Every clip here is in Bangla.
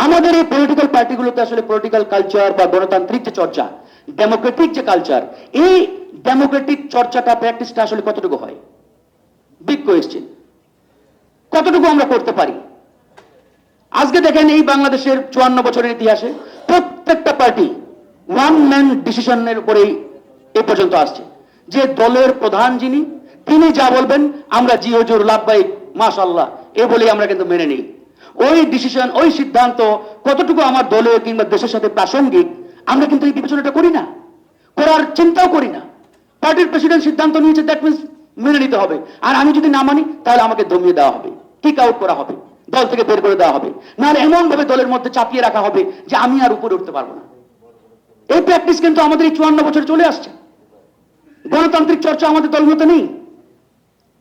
আমাদের এই পলিটিক্যাল পার্টিগুলোতে আসলে পলিটিক্যাল কালচার বা গণতান্ত্রিক যে চর্চা, ডেমোক্রেটিক যে কালচার, এই ডেমোক্রেটিক চর্চাটা প্র্যাকটিসটা আসলে কতটুকু হয়? Big question. কতটুকু আমরা করতে পারি? আজকে দেখেন এই বাংলাদেশের 54 বছরের ইতিহাসে প্রত্যেকটা পার্টি ওয়ান ম্যান ডিসিশনের উপরেই এ পর্যন্ত আসছে। যে দলের প্রধান যিনি, তিনি যা বলবেন আমরা জি হুজুর লাব্বাইক মাশাআল্লাহ এ বলেই আমরা কিন্তু মেনে নিই। ওই ডিসিশন, ওই সিদ্ধান্ত কতটুকু আমার দলের কিংবা দেশের সাথে প্রাসঙ্গিক, আমরা কিন্তু এই বিবেচনাটা করি না, করার চিন্তাও করি না। পার্টির প্রেসিডেন্ট সিদ্ধান্ত নিয়েছে, দ্যাট মিনস মেনে নিতে হবে। আর আমি যদি না মানি তাহলে আমাকে দমিয়ে দেওয়া হবে, কিক আউট করা হবে, দল থেকে বের করে দেওয়া হবে, নাহলে এমন ভাবে দলের মধ্যে চাপিয়ে রাখা হবে যে আমি আর উপরে উঠতে পারবো না। এই প্র্যাকটিস কিন্তু আমাদের এই 54 বছর চলে আসছে। গণতান্ত্রিক চর্চা আমাদের দলগুলোতে নেই।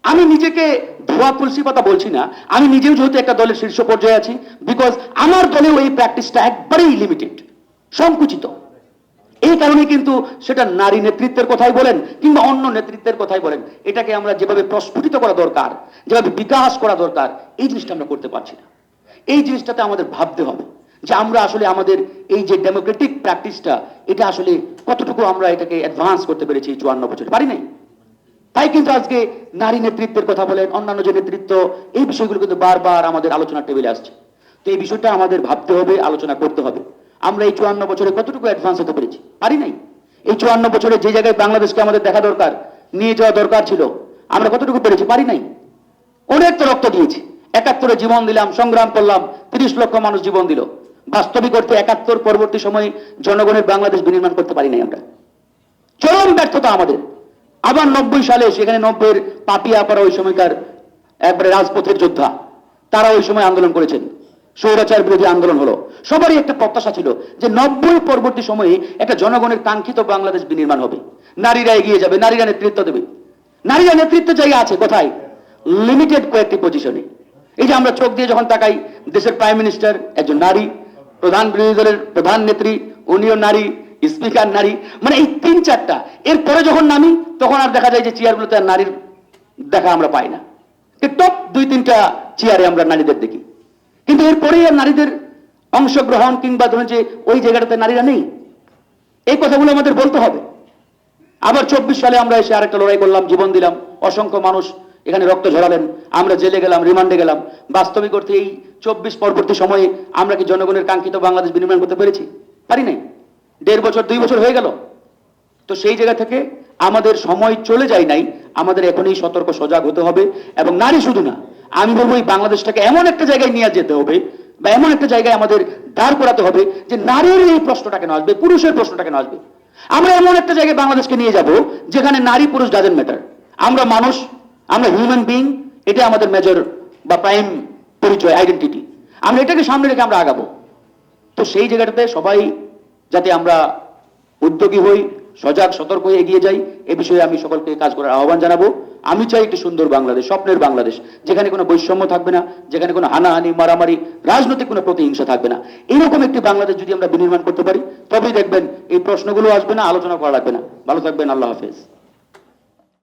আমি নিজেকে ধোয়া তুলসী কথা বলছি না, আমি নিজেও যেহেতু একটা দলের শীর্ষ পর্যায়ে আছি, বিকজ আমার দলেও এই প্র্যাকটিসটা একবারেই লিমিটেড, সংকুচিত। এই কারণে কিন্তু সেটা নারী নেতৃত্বের কথাই বলেন কিংবা অন্য নেতৃত্বের কথাই বলেন, এটাকে আমরা যেভাবে প্রস্ফুটিত করা দরকার, যেভাবে বিকাশ করা দরকার, এই জিনিসটা আমরা করতে পারছি না। এই জিনিসটাতে আমাদের ভাবতে হবে যে আমরা আসলে আমাদের এই যে ডেমোক্রেটিক প্র্যাকটিসটা, এটা আসলে কতটুকু আমরা এটাকে অ্যাডভান্স করতে পেরেছি 54 বছরে, পারি নাই। তাই কিন্তু আজকে নারী নেতৃত্বের কথা বলেন, অন্যান্য যে নেতৃত্ব, এই বিষয়গুলো কিন্তু বারবার আমাদের আলোচনার টেবিলে আসছে। তো এই বিষয়টা আমাদের ভাবতে হবে, আলোচনা করতে হবে। আমরা এই 54 বছরে কতটুকু অ্যাডভান্স হতে পেরেছি, পারি নাই। এই 54 বছরে যে জায়গায় বাংলাদেশকে আমাদের দেখা দরকার, নিয়ে যাওয়া দরকার ছিল, আমরা কতটুকু পেরেছি, পারি নাই। অনেক তো রক্ত দিয়েছি, 71-এ জীবন দিলাম, সংগ্রাম করলাম, 30 লক্ষ মানুষ জীবন দিল। বাস্তবিক অর্থে 71 পরবর্তী সময়ে জনগণের বাংলাদেশ বিনির্মাণ করতে পারি নাই আমরা। চরম ব্যর্থতা আমাদের। আবার 90 সালে সেখানে 90-এর পাপিয়া পাড়া ওই সময়কার একবারে রাজপথের যোদ্ধা, তারা ওই সময় আন্দোলন করেছেন, স্বৈরাচার বিরোধী আন্দোলন হলো। সবারই একটা প্রত্যাশা ছিল যে 90 পরবর্তী সময়ে একটা জনগণের কাঙ্ক্ষিত বাংলাদেশ বিনির্মাণ হবে, নারীরা এগিয়ে যাবে, নারীরা নেতৃত্ব দেবে। নারীরা নেতৃত্বের জায়গা আছে কোথায়? লিমিটেড কয়েকটি পজিশনে। এই যে আমরা চোখ দিয়ে যখন তাকাই, দেশের প্রাইম মিনিস্টার একজন নারী, প্রধান বিরোধী দলের প্রধান নেত্রী উনিও নারী, স্পিকার নারী, মানে এই 3-4টা। এরপরে যখন নামি তখন আর দেখা যায় যে চেয়ারগুলোতে আর নারীর দেখা আমরা পাই না। টপ 2-3টা চেয়ারে আমরা নারীদের দেখি, কিন্তু এরপরেই আর নারীদের অংশগ্রহণ কিংবা ধরুন যে ওই জায়গাটাতে নারীরা নেই। এই কথাগুলো আমাদের বলতে হবে। আবার 24 সালে আমরা এসে আরেকটা লড়াই করলাম, জীবন দিলাম, অসংখ্য মানুষ এখানে রক্ত ঝরালেন, আমরা জেলে গেলাম, রিমান্ডে গেলাম। বাস্তবিক অর্থে এই 24 পরবর্তী সময়ে আমরা কি জনগণের কাঙ্ক্ষিত বাংলাদেশ বিনির্মাণ করতে পেরেছি? পারি নাই। 1.5 বছর 2 বছর হয়ে গেল। তো সেই জায়গা থেকে আমাদের সময় চলে যায় নাই, আমাদের এখনই সতর্ক সজাগ হতে হবে। এবং নারী শুধু না, আমি বলবো এই বাংলাদেশটাকে এমন একটা জায়গায় নিয়ে যেতে হবে বা এমন একটা জায়গায় আমাদের দাঁড় করাতে হবে যে নারীর এই প্রশ্নটা কেন আসবে, পুরুষের প্রশ্নটা কেন আসবে। আমরা এমন একটা জায়গায় বাংলাদেশকে নিয়ে যাব যেখানে নারী পুরুষ ডাজেন্ট ম্যাটার, আমরা মানুষ, আমরা হিউম্যান বিইং, এটা আমাদের মেজর বা প্রাইম পরিচয়, আইডেন্টিটি। আমরা এটাকে সামনে রেখে আমরা আগাবো। তো সেই জায়গাটাতে সবাই যাতে আমরা উদ্যোগী হই, সজাগ সতর্ক হয়ে এগিয়ে যাই, এ বিষয়ে আমি সকলকে কাজ করার আহ্বান জানাবো। আমি চাই একটি সুন্দর বাংলাদেশ, স্বপ্নের বাংলাদেশ, যেখানে কোনো বৈষম্য থাকবে না, যেখানে কোনো হানাহানি, মারামারি, রাজনৈতিক কোনো প্রতিহিংসা থাকবে না। এরকম একটি বাংলাদেশ যদি আমরা বিনির্মাণ করতে পারি, তবেই দেখবেন এই প্রশ্নগুলো আসবে না, আলোচনা করা লাগবে না। ভালো থাকবেন, আল্লাহ হাফেজ।